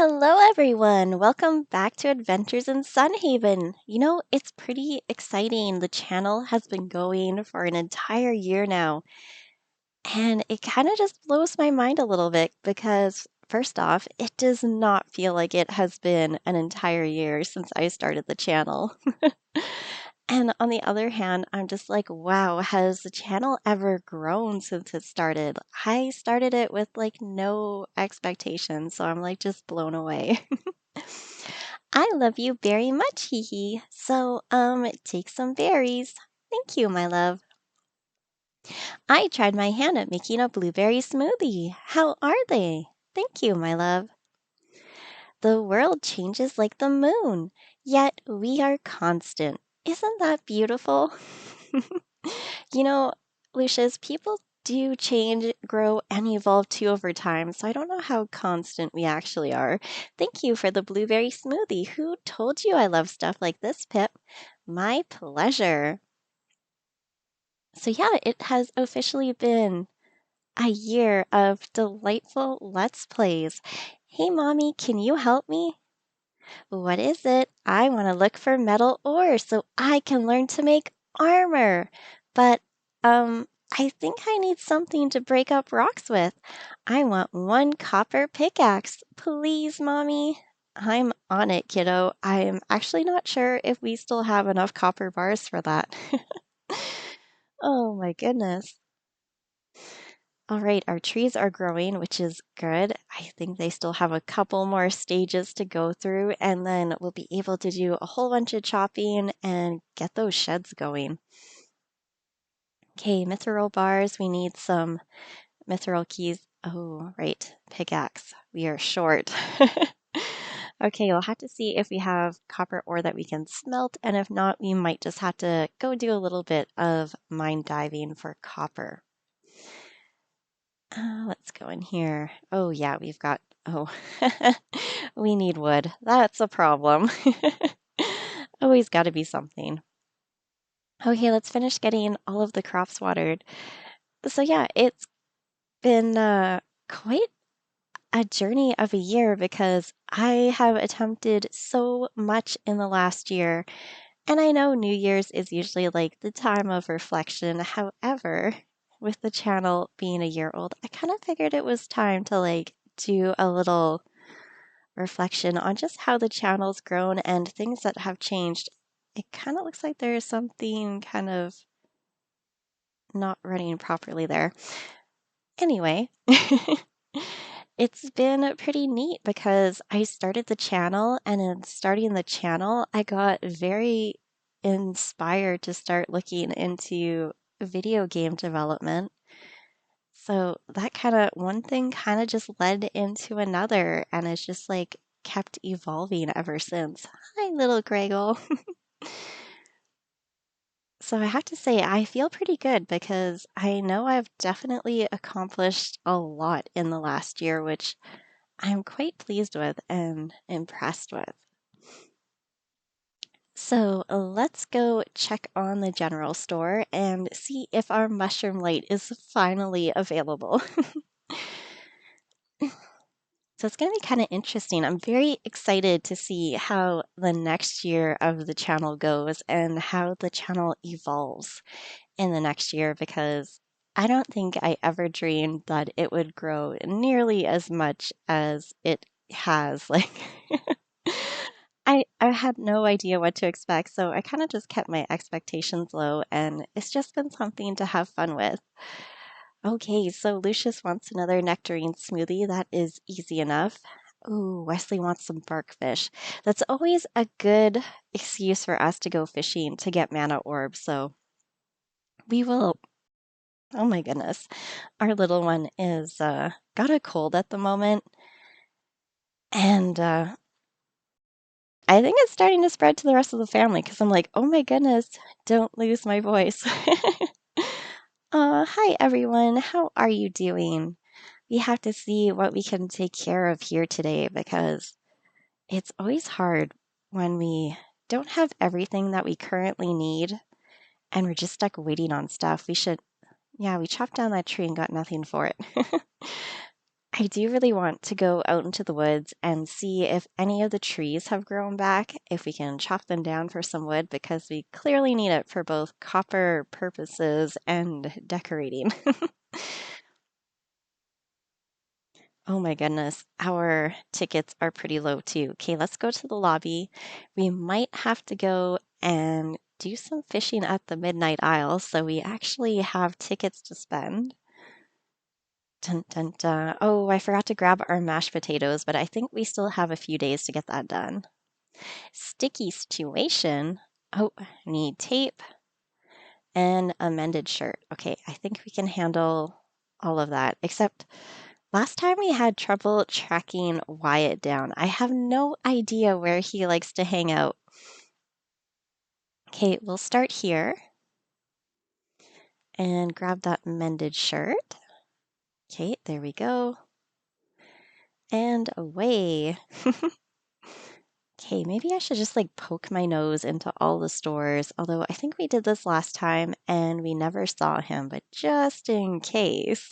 Hello, everyone. Welcome back to Adventures in Sunhaven. It's pretty exciting. The channel has been going for an entire year now, and it kind of just blows my mind a little bit because, first off, it does not feel like it has been an entire year since I started the channel. And on the other hand, I'm just like, wow, has the channel ever grown since it started? I started it with like no expectations, so I'm like just blown away. I love you very much, hee hee. So, take some berries. Thank you, my love. I tried my hand at making a blueberry smoothie. How are they? Thank you, my love. The world changes like the moon, yet we are constant. Isn't that beautiful? You know, Lucius, people do change, grow, and evolve too over time, so I don't know how constant we actually are. Thank you for the blueberry smoothie. Who told you I love stuff like this, Pip? My pleasure. So, yeah, it has officially been a year of delightful Let's Plays. Hey, Mommy, can you help me? What is it? I want to look for metal ore so I can learn to make armor. But, I think I need something to break up rocks with. I want one copper pickaxe. Please, Mommy. I'm on it, kiddo. I'm actually not sure if we still have enough copper bars for that. Oh my goodness. All right, our trees are growing, which is good. I think they still have a couple more stages to go through, and then we'll be able to do a whole bunch of chopping and get those sheds going. Okay, mithril bars. We need some mithril keys. Oh, right, pickaxe. We are short. Okay, we'll have to see if we have copper ore that we can smelt, and if not, we might just have to go do a little bit of mine diving for copper. Let's go in here. Oh, yeah, we've got, oh, we need wood. That's a problem. Always got to be something. Okay, let's finish getting all of the crops watered. So, yeah, it's been quite a journey of a year because I have attempted so much in the last year. And I know New Year's is usually like the time of reflection. However, with the channel being a year old, I kind of figured it was time to like do a little reflection on just how the channel's grown and things that have changed. It kind of looks like there's something kind of not running properly there. Anyway, it's been pretty neat because I started the channel, and in starting the channel, I got very inspired to start looking into video game development. So that kind of one thing kind of just led into another, and it's just like kept evolving ever since. Hi, little Greggle. So I have to say, I feel pretty good because I know I've definitely accomplished a lot in the last year, which I'm quite pleased with and impressed with. So let's go check on the general store and see if our mushroom light is finally available. So it's going to be kind of interesting. I'm very excited to see how the next year of the channel goes and how the channel evolves in the next year because I don't think I ever dreamed that it would grow nearly as much as it has. Like I had no idea what to expect, so I kind of just kept my expectations low, and it's just been something to have fun with. Okay, so Lucius wants another nectarine smoothie. That is easy enough. Ooh, Wesley wants some barkfish. That's always a good excuse for us to go fishing to get mana orbs, so we will. Oh my goodness. Our little one is got a cold at the moment, and I think it's starting to spread to the rest of the family because I'm like, oh my goodness, don't lose my voice. Hi everyone, how are you doing? We have to see what we can take care of here today because it's always hard when we don't have everything that we currently need and we're just stuck waiting on stuff. Yeah, we chopped down that tree and got nothing for it. I do really want to go out into the woods and see if any of the trees have grown back, if we can chop them down for some wood, because we clearly need it for both copper purposes and decorating. Oh my goodness, our tickets are pretty low too. Okay, let's go to the lobby. We might have to go and do some fishing at the Midnight Isle, so we actually have tickets to spend. Dun, dun, dun. Oh, I forgot to grab our mashed potatoes, but I think we still have a few days to get that done. Sticky situation. Oh, need tape and a mended shirt. Okay, I think we can handle all of that, except last time we had trouble tracking Wyatt down. I have no idea where he likes to hang out. Okay, we'll start here and grab that mended shirt. Okay, there we go. And away. Okay, maybe I should just like poke my nose into all the stores, although I think we did this last time and we never saw him, but just in case.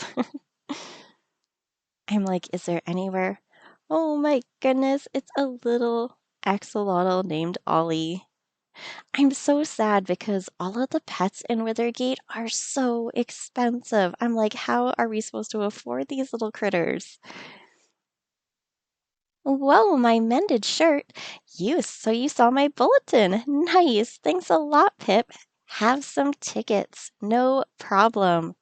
I'm like, is there anywhere? Oh my goodness, it's a little axolotl named Ollie. I'm so sad because all of the pets in Withergate are so expensive. I'm like, how are we supposed to afford these little critters? Whoa, my mended shirt. So you saw my bulletin. Nice. Thanks a lot, Pip. Have some tickets. No problem.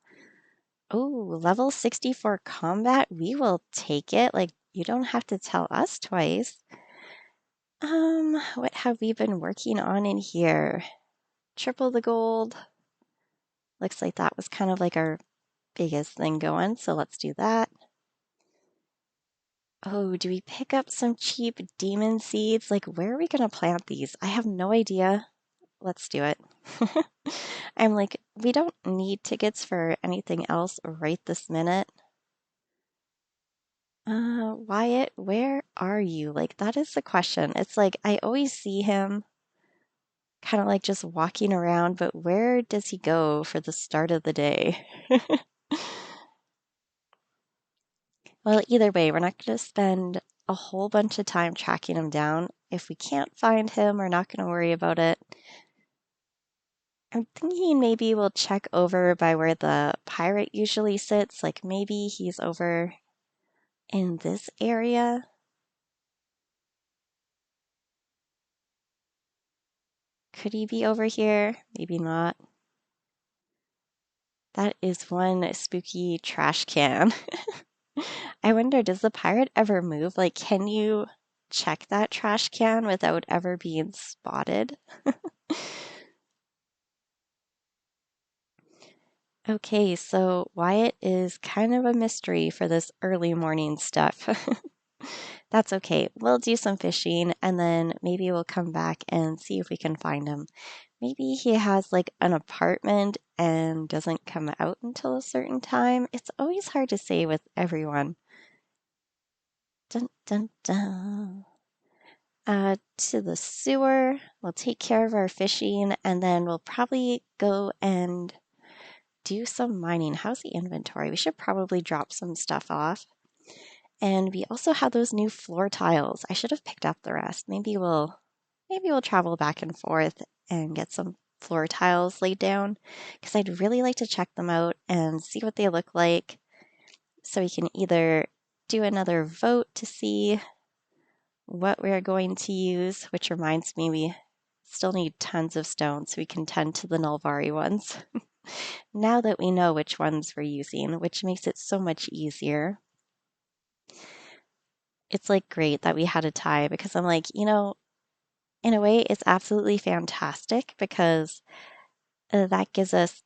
Oh, level 60 for combat. We will take it. Like, you don't have to tell us twice. What have we been working on in here? Triple the gold. Looks like that was kind of like our biggest thing going, so let's do that. Oh, do we pick up some cheap demon seeds? Like, where are we going to plant these? I have no idea. Let's do it. I'm like, we don't need tickets for anything else right this minute. Wyatt, where are you? Like, that is the question. It's like, I always see him kind of like just walking around, but where does he go for the start of the day? Well, either way, we're not going to spend a whole bunch of time tracking him down. If we can't find him, we're not going to worry about it. I'm thinking maybe we'll check over by where the pirate usually sits. Like maybe he's over in this area. Could he be over here? Maybe not. That is one spooky trash can. I wonder, does the pirate ever move? Like, can you check that trash can without ever being spotted? Okay, so Wyatt is kind of a mystery for this early morning stuff. That's okay. We'll do some fishing and then maybe we'll come back and see if we can find him. Maybe he has like an apartment and doesn't come out until a certain time. It's always hard to say with everyone. Dun dun dun. To the sewer. We'll take care of our fishing and then we'll probably go and do some mining. How's the inventory? We should probably drop some stuff off. And we also have those new floor tiles. I should have picked up the rest. Maybe we'll travel back and forth and get some floor tiles laid down because I'd really like to check them out and see what they look like so we can either do another vote to see what we're going to use, which reminds me we still need tons of stone so we can tend to the Nel'Vari ones. Now that we know which ones we're using, which makes it so much easier. It's like great that we had a tie because I'm like, in a way, it's absolutely fantastic because that gives us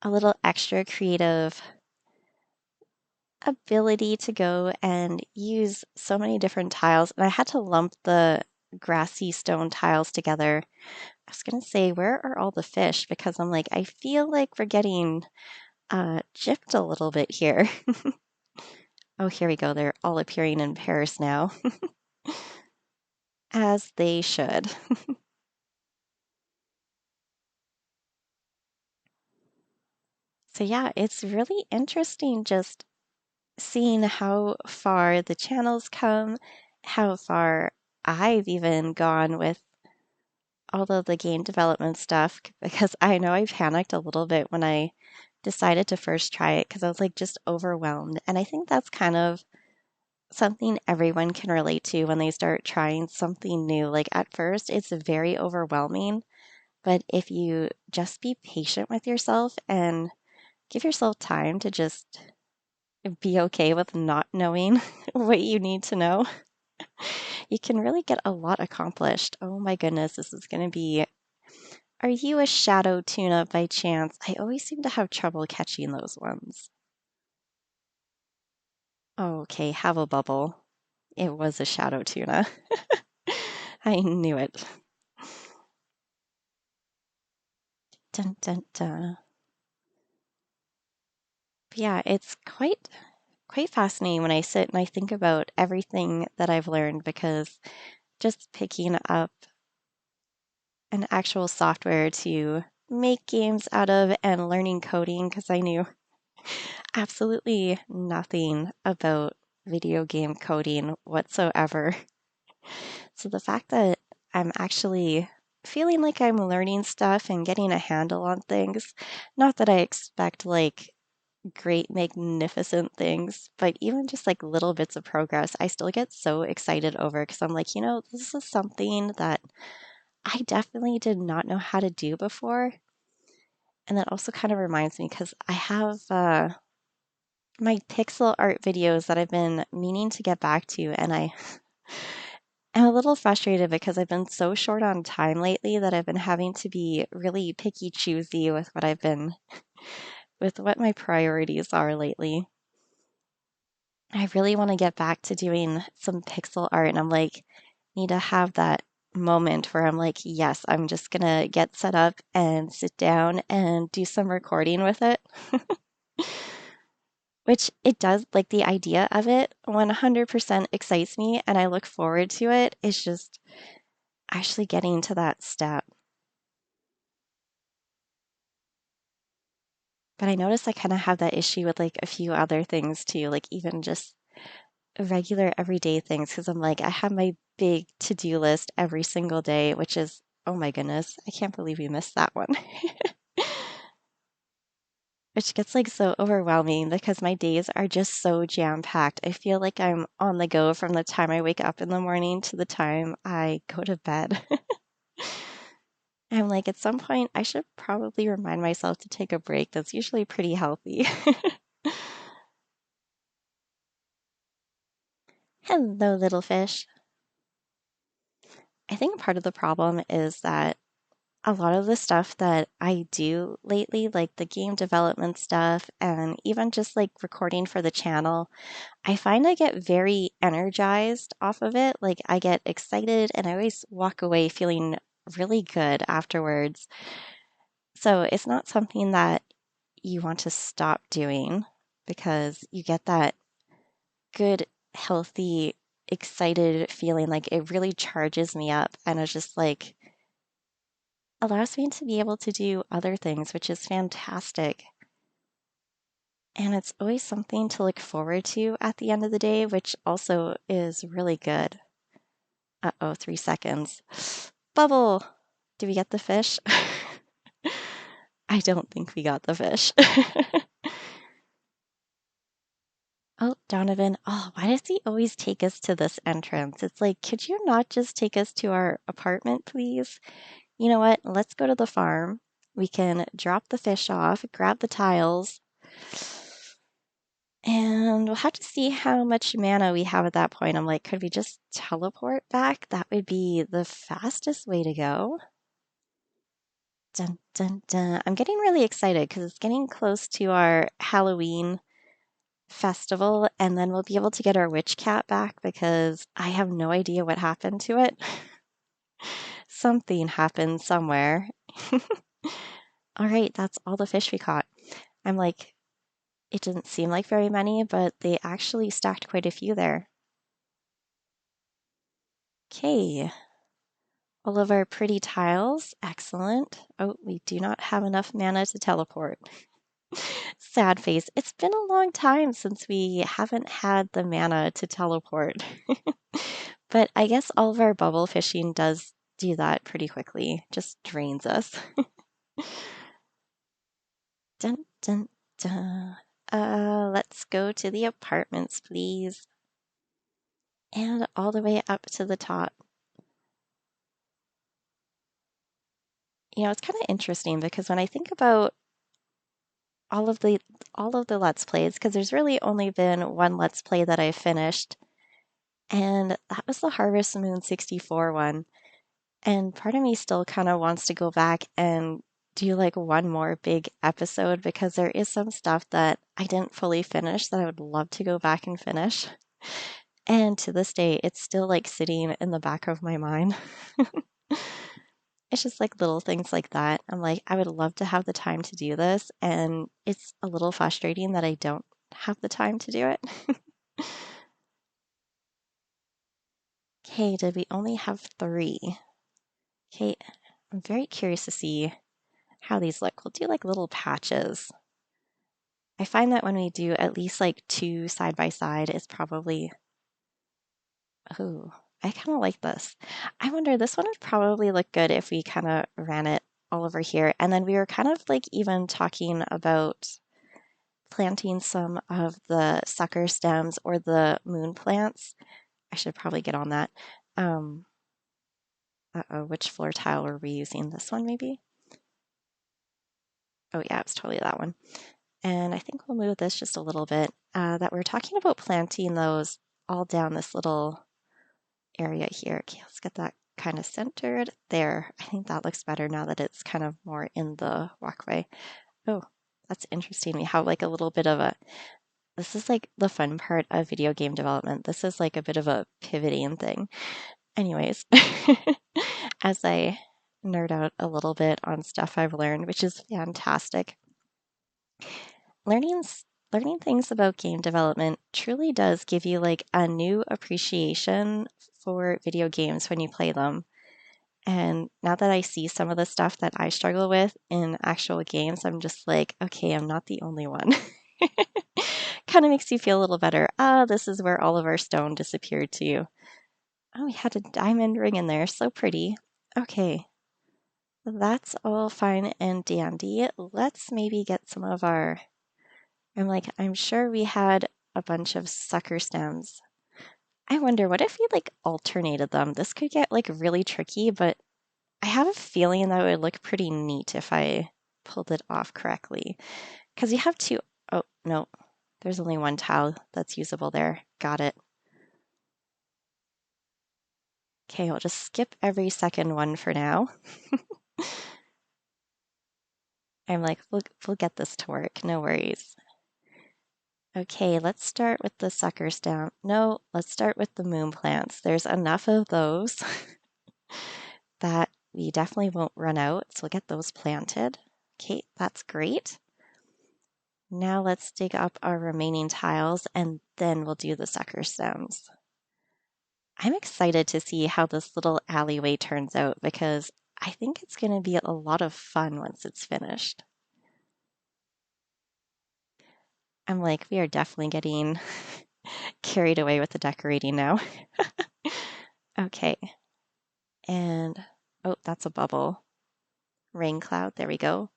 a little extra creative ability to go and use so many different tiles. And I had to lump the grassy stone tiles together. I was going to say, where are all the fish? Because I'm like, I feel like we're getting gypped a little bit here. Oh, here we go. They're all appearing in pairs now, as they should. So yeah, it's really interesting just seeing how far the channel's come, how far I've even gone with all of the game development stuff, because I know I panicked a little bit when I decided to first try it because I was like just overwhelmed. And I think that's kind of something everyone can relate to when they start trying something new. Like at first, it's very overwhelming, but if you just be patient with yourself and give yourself time to just be okay with not knowing what you need to know, you can really get a lot accomplished. Oh my goodness, this is going to be. Are you a shadow tuna by chance? I always seem to have trouble catching those ones. Okay, have a bubble. It was a shadow tuna. I knew it. Dun dun dun. But yeah, it's quite fascinating when I sit and I think about everything that I've learned because just picking up an actual software to make games out of and learning coding because I knew absolutely nothing about video game coding whatsoever. So the fact that I'm actually feeling like I'm learning stuff and getting a handle on things, not that I expect like great, magnificent things, but even just like little bits of progress, I still get so excited over because I'm like, this is something that I definitely did not know how to do before. And that also kind of reminds me because I have my pixel art videos that I've been meaning to get back to, and I am a little frustrated because I've been so short on time lately that I've been having to be really picky choosy with with what my priorities are lately. I really want to get back to doing some pixel art, and I'm like, need to have that moment where I'm like, yes, I'm just gonna get set up and sit down and do some recording with it. Which it does, like the idea of it 100% excites me and I look forward to it. It's just actually getting to that step. But I notice I kind of have that issue with like a few other things too, like even just regular everyday things, because I'm like, I have my big to-do list every single day, which is, oh my goodness, I can't believe we missed that one. Which gets like so overwhelming because my days are just so jam-packed. I feel like I'm on the go from the time I wake up in the morning to the time I go to bed. I'm like, at some point, I should probably remind myself to take a break. That's usually pretty healthy. Hello, little fish. I think part of the problem is that a lot of the stuff that I do lately, like the game development stuff and even just like recording for the channel, I find I get very energized off of it. Like I get excited and I always walk away feeling really good afterwards. So it's not something that you want to stop doing because you get that good, healthy, excited feeling. Like it really charges me up and it's just like allows me to be able to do other things, which is fantastic. And it's always something to look forward to at the end of the day, which also is really good. Uh-oh, 3 seconds. Bubble! Do we get the fish? I don't think we got the fish. Oh, Donovan. Oh, why does he always take us to this entrance? It's like, could you not just take us to our apartment, please? You know what? Let's go to the farm. We can drop the fish off, grab the tiles, and we'll have to see how much mana we have at that point. I'm like, could we just teleport back? That would be the fastest way to go. Dun, dun, dun. I'm getting really excited because it's getting close to our Halloween festival, and then we'll be able to get our witch cat back because I have no idea what happened to it. Something happened somewhere. All right, that's all the fish we caught. I'm like, it didn't seem like very many, but they actually stacked quite a few there. Okay, all of our pretty tiles. Excellent. Oh, we do not have enough mana to teleport. Sad face. It's been a long time since we haven't had the mana to teleport. But I guess all of our bubble fishing does do that pretty quickly, just drains us. Dun, dun, dun. Let's go to the apartments, please. And all the way up to the top. It's kind of interesting because when I think about all of the Let's Plays, because there's really only been one Let's Play that I finished, and that was the Harvest Moon 64 one. And part of me still kind of wants to go back and do like one more big episode because there is some stuff that I didn't fully finish that I would love to go back and finish. And to this day, it's still like sitting in the back of my mind. It's just like little things like that. I'm like, I would love to have the time to do this. And it's a little frustrating that I don't have the time to do it. Okay, did we only have 3? Okay, I'm very curious to see how these look. We'll do like little patches. I find that when we do at least like 2 side by side, it's probably, oh, I kind of like this. I wonder, this one would probably look good if we kind of ran it all over here. And then we were kind of like even talking about planting some of the sucker stems or the moon plants. I should probably get on that. Um, uh-oh, which floor tile were we using? This one maybe? Oh yeah, it's totally that one. And I think we'll move this just a little bit. That we're talking about planting those all down this little area here. Okay, let's get that kind of centered there. I think that looks better now that it's kind of more in the walkway. Oh, that's interesting. We have like a little bit of a, this is like the fun part of video game development. This is like a bit of a pivoting thing. Anyways, as I nerd out a little bit on stuff I've learned, which is fantastic. Learning learning things about game development truly does give you like a new appreciation for video games when you play them. And now that I see some of the stuff that I struggle with in actual games, I'm just like, okay, I'm not the only one. Kind of makes you feel a little better. Ah, this is where all of our stone disappeared to. Oh, we had a diamond ring in there. So pretty. Okay, that's all fine and dandy. Let's maybe get some of our, I'm sure we had a bunch of sucker stems. I wonder, what if we like alternated them? This could get like really tricky, but I have a feeling that would look pretty neat if I pulled it off correctly. Because you have two, oh, no, there's only one tile that's usable there. Got it. Okay, I'll just skip every second one for now. I'm like, we'll get this to work, no worries. Okay, let's start with the sucker stem. No, let's start with the moon plants. There's enough of those that we definitely won't run out, so we'll get those planted. Okay, that's great. Now let's dig up our remaining tiles and then we'll do the sucker stems. I'm excited to see how this little alleyway turns out because I think it's going to be a lot of fun once it's finished. I'm like, we are definitely getting carried away with the decorating now. Okay. And, oh, that's a bubble. Rain cloud. There we go.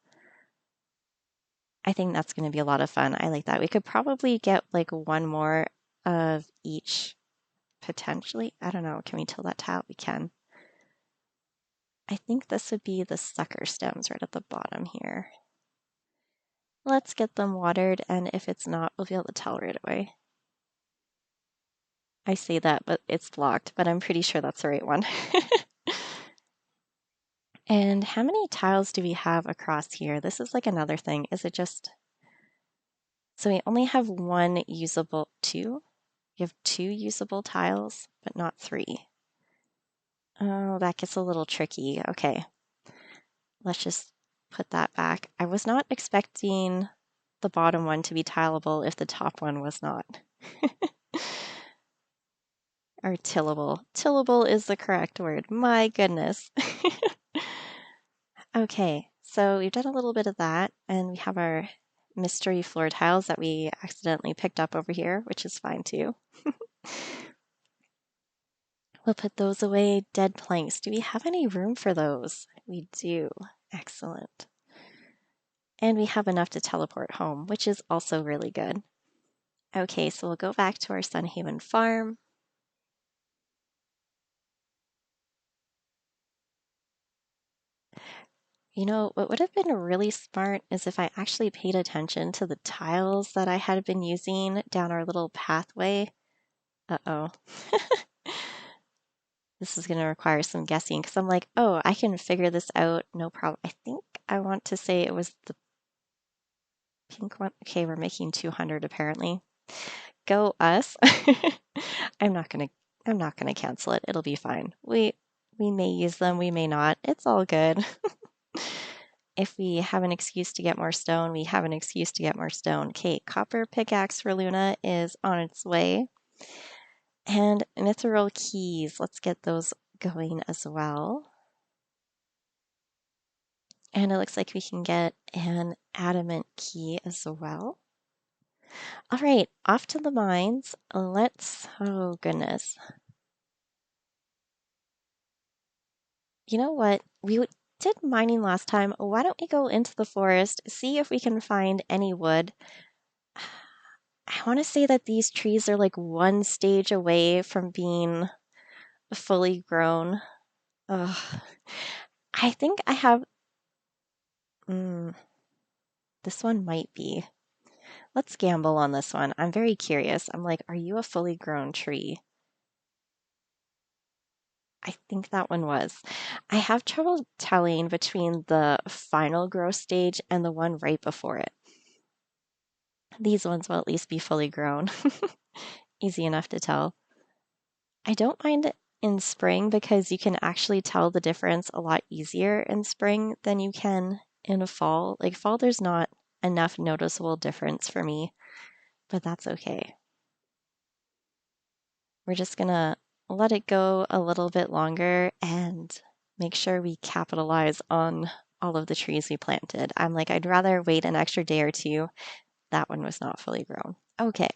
I think that's going to be a lot of fun. I like that. We could probably get like one more of each potentially. I don't know. Can we tilt that tile? We can. I think this would be the sucker stems right at the bottom here. Let's get them watered, and if it's not, we'll be able to tell right away. I say that, but it's blocked, but I'm pretty sure that's the right one. And how many tiles do we have across here? This is like another thing. Is it just... So we only have one usable... 2? You have 2 usable tiles, but not 3. Oh, that gets a little tricky. Okay. Let's just put that back. I was not expecting the bottom one to be tileable if the top one was not. Or tillable. Tillable is the correct word. My goodness. Okay, so we've done a little bit of that, and we have our mystery floor tiles that we accidentally picked up over here, which is fine too. We'll put those away. Dead planks. Do we have any room for those? We do. Excellent. And we have enough to teleport home, which is also really good. Okay, so we'll go back to our Sunhaven farm. You know, what would have been really smart is if I actually paid attention to the tiles that I had been using down our little pathway. Uh-oh. This is going to require some guessing because I'm like, oh, I can figure this out. No problem. I think I want to say it was the pink one. Okay, we're making 200 apparently. Go us. I'm not going to cancel it. It'll be fine. We may use them, we may not. It's all good. If we have an excuse to get more stone, we have an excuse to get more stone. Okay, copper pickaxe for Luna is on its way. And mithril keys, let's get those going as well. And it looks like we can get an adamant key as well. All right, off to the mines. Oh goodness. You know what? Did mining last time. Why don't we go into the forest, see if we can find any wood? I want to say that these trees are like one stage away from being fully grown. Ugh. I think I have. Mm, this one might be. Let's gamble on this one. I'm very curious. I'm like, are you a fully grown tree? I think that one was. I have trouble telling between the final growth stage and the one right before it. These ones will at least be fully grown. Easy enough to tell. I don't mind it in spring because you can actually tell the difference a lot easier in spring than you can in a fall. Like fall, there's not enough noticeable difference for me, but that's okay. We're just gonna let it go a little bit longer and make sure we capitalize on all of the trees we planted. I'm like, I'd rather wait an extra day or two. That one was not fully grown. Okay.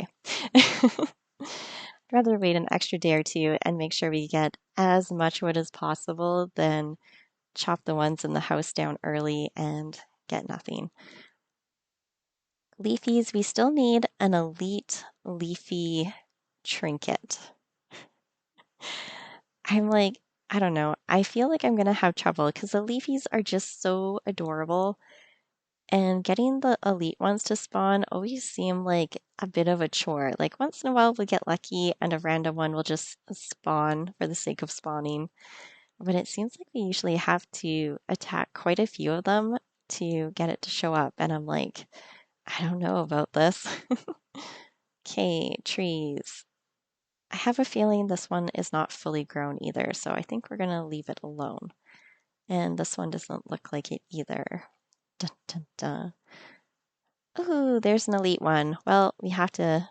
Rather wait an extra day or two and make sure we get as much wood as possible than chop the ones in the house down early and get nothing. Leafies, we still need an elite leafy trinket. I'm like, I don't know. I feel like I'm going to have trouble because the leafies are just so adorable. And getting the elite ones to spawn always seem like a bit of a chore. Like once in a while we'll get lucky and a random one will just spawn for the sake of spawning. But it seems like we usually have to attack quite a few of them to get it to show up. And I'm like, I don't know about this. Okay, trees. I have a feeling this one is not fully grown either, so I think we're going to leave it alone. And this one doesn't look like it either. Dun, dun, dun. Ooh, there's an elite one. Well, we have to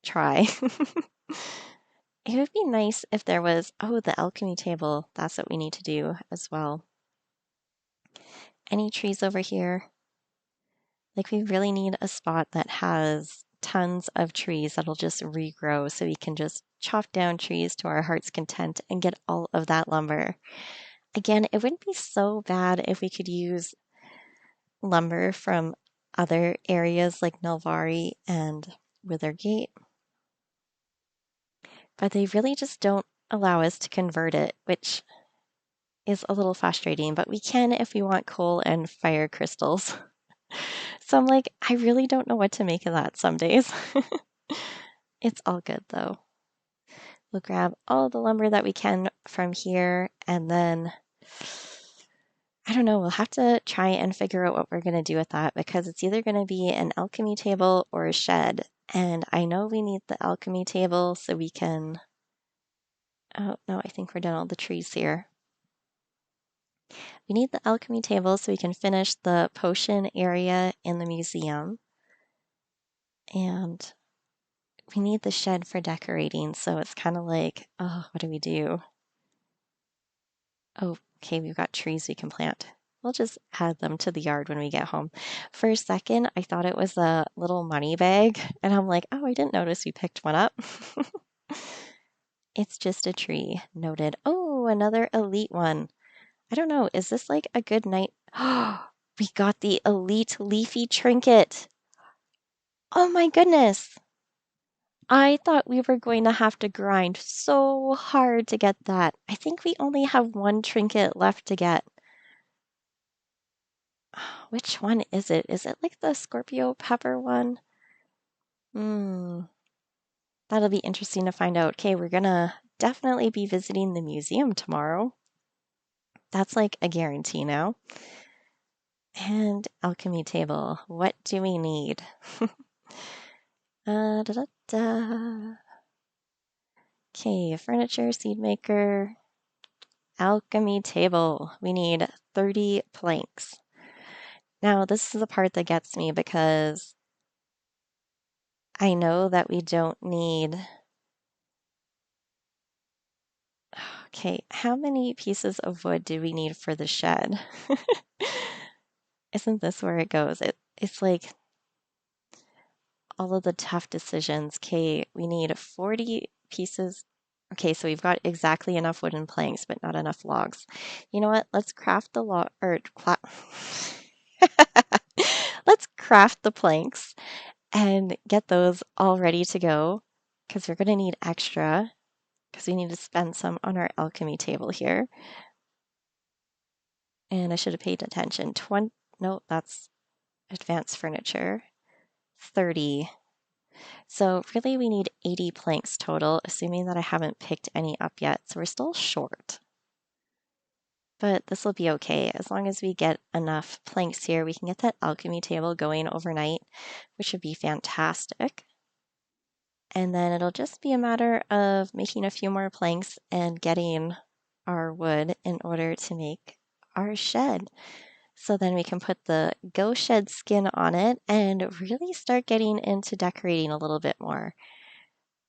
try. It would be nice if there was, oh, the alchemy table. That's what we need to do as well. Any trees over here? Like we really need a spot that has tons of trees that'll just regrow so we can just chop down trees to our heart's content and get all of that lumber. Again, it wouldn't be so bad if we could use lumber from other areas like Nel'Vari and Withergate, but they really just don't allow us to convert it, which is a little frustrating, but we can if we want coal and fire crystals. So I'm like, I really don't know what to make of that some days. It's all good though. We'll grab all the lumber that we can from here and then I don't know, we'll have to try and figure out what we're going to do with that because it's either going to be an alchemy table or a shed. And I know we need the alchemy table so we can. Oh, no, I think we're done all the trees here. We need the alchemy table so we can finish the potion area in the museum. And we need the shed for decorating. So it's kind of like, oh, what do we do? Oh, okay, we've got trees we can plant. We'll just add them to the yard when we get home. For a second, I thought it was a little money bag, and I'm like, oh, I didn't notice we picked one up. It's just a tree. Noted. Oh, another elite one. I don't know. Is this like a good night? We got the elite Leafie trinket. Oh my goodness. I thought we were going to have to grind so hard to get that. I think we only have one trinket left to get. Which one is it? Is it like the Scorpio pepper one? Hmm, that'll be interesting to find out. Okay, we're gonna definitely be visiting the museum tomorrow. That's like a guarantee now. And alchemy table. What do we need? Da, da, da. Okay, furniture, seed maker, alchemy table. We need 30 planks. Now, this is the part that gets me because I know that we don't need. Okay, how many pieces of wood do we need for the shed? Isn't this where it goes? It's like all of the tough decisions. Okay, we need 40 pieces. Okay, so we've got exactly enough wooden planks, but not enough logs. You know what? Let's craft the log or let's craft the planks and get those all ready to go because we're going to need extra because we need to spend some on our alchemy table here. And I should have paid attention. 20, no, that's advanced furniture. 30. So really we need 80 planks total, assuming that I haven't picked any up yet. So we're still short. But this will be okay. As long as we get enough planks here, we can get that alchemy table going overnight, which would be fantastic. And then it'll just be a matter of making a few more planks and getting our wood in order to make our shed. So then we can put the Go Shed skin on it and really start getting into decorating a little bit more.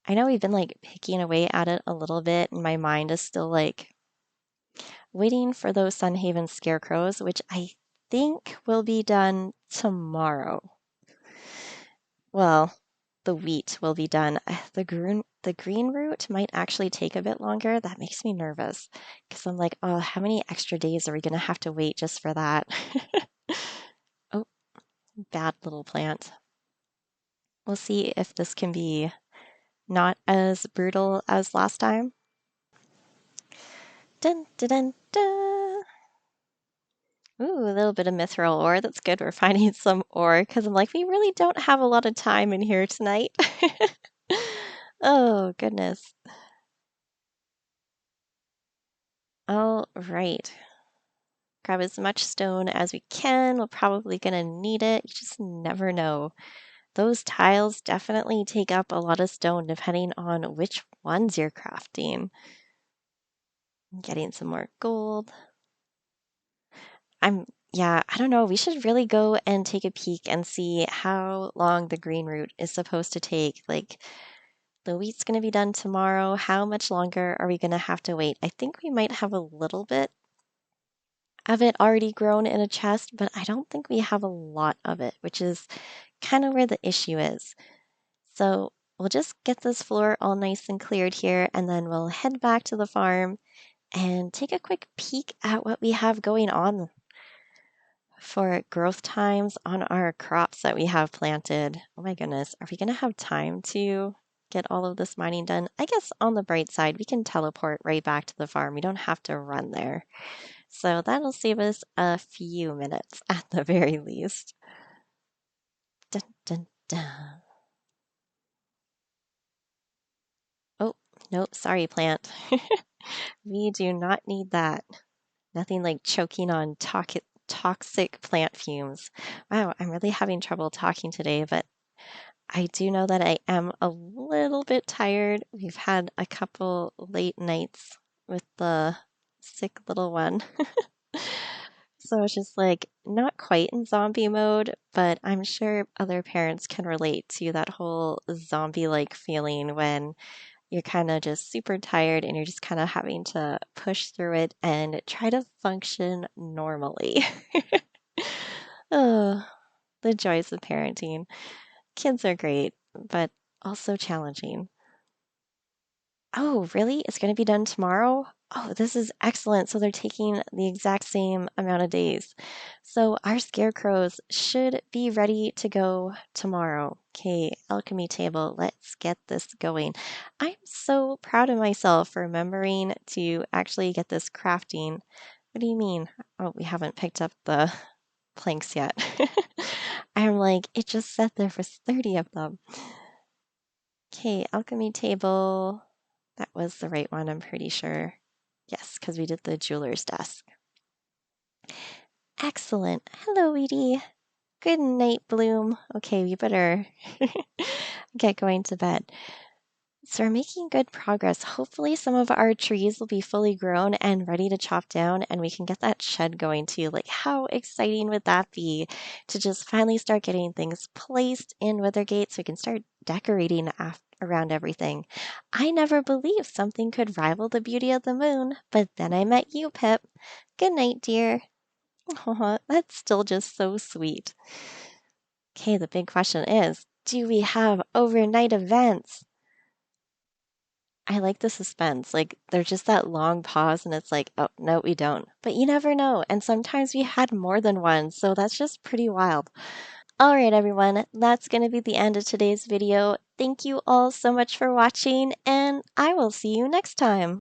I know we've been like picking away at it a little bit, and my mind is still like waiting for those Sunhaven scarecrows, which I think will be done tomorrow. Well, the wheat will be done. The green root might actually take a bit longer. That makes me nervous because I'm like, oh, how many extra days are we going to have to wait just for that? Oh, bad little plant. We'll see if this can be not as brutal as last time. Dun, dun, dun, dun. Ooh, a little bit of mithril ore. That's good. We're finding some ore because I'm like, we really don't have a lot of time in here tonight. Oh, goodness. All right. Grab as much stone as we can. We're probably going to need it. You just never know. Those tiles definitely take up a lot of stone depending on which ones you're crafting. I'm getting some more gold. Yeah, I don't know. We should really go and take a peek and see how long the green route is supposed to take. Like, the wheat's going to be done tomorrow. How much longer are we going to have to wait? I think we might have a little bit of it already grown in a chest, but I don't think we have a lot of it, which is kind of where the issue is. So we'll just get this floor all nice and cleared here, and then we'll head back to the farm and take a quick peek at what we have going on for growth times on our crops that we have planted. Oh my goodness, are we going to have time to get all of this mining done? I guess on the bright side, we can teleport right back to the farm. We don't have to run there. So that'll save us a few minutes at the very least. Dun, dun, dun. Oh, no, sorry, plant. We do not need that. Nothing like choking on toxic plant fumes. Wow, I'm really having trouble talking today, but I do know that I am a little bit tired. We've had a couple late nights with the sick little one. So it's just like not quite in zombie mode, but I'm sure other parents can relate to that whole zombie-like feeling when you're kind of just super tired and you're just kind of having to push through it and try to function normally. Oh, the joys of parenting. Kids are great, but also challenging. Oh, really? It's going to be done tomorrow? Oh, this is excellent. So they're taking the exact same amount of days. So our scarecrows should be ready to go tomorrow. Okay, alchemy table, let's get this going. I'm so proud of myself for remembering to actually get this crafting. What do you mean? Oh, we haven't picked up the planks yet. I'm like, it just sat there for 30 of them. Okay, alchemy table. That was the right one, I'm pretty sure. Yes, because we did the jeweler's desk. Excellent. Hello, Edie. Good night, Bloom. Okay, we better get going to bed. So we're making good progress. Hopefully some of our trees will be fully grown and ready to chop down and we can get that shed going too. Like how exciting would that be to just finally start getting things placed in Withergate so we can start decorating around everything. I never believed something could rival the beauty of the moon, but then I met you, Pip. Good night, dear. Aw, that's still just so sweet. Okay, the big question is, do we have overnight events? I like the suspense. Like, there's just that long pause, and it's like, oh, no, we don't. But you never know. And sometimes we had more than one, so that's just pretty wild. All right, everyone, that's going to be the end of today's video. Thank you all so much for watching, and I will see you next time.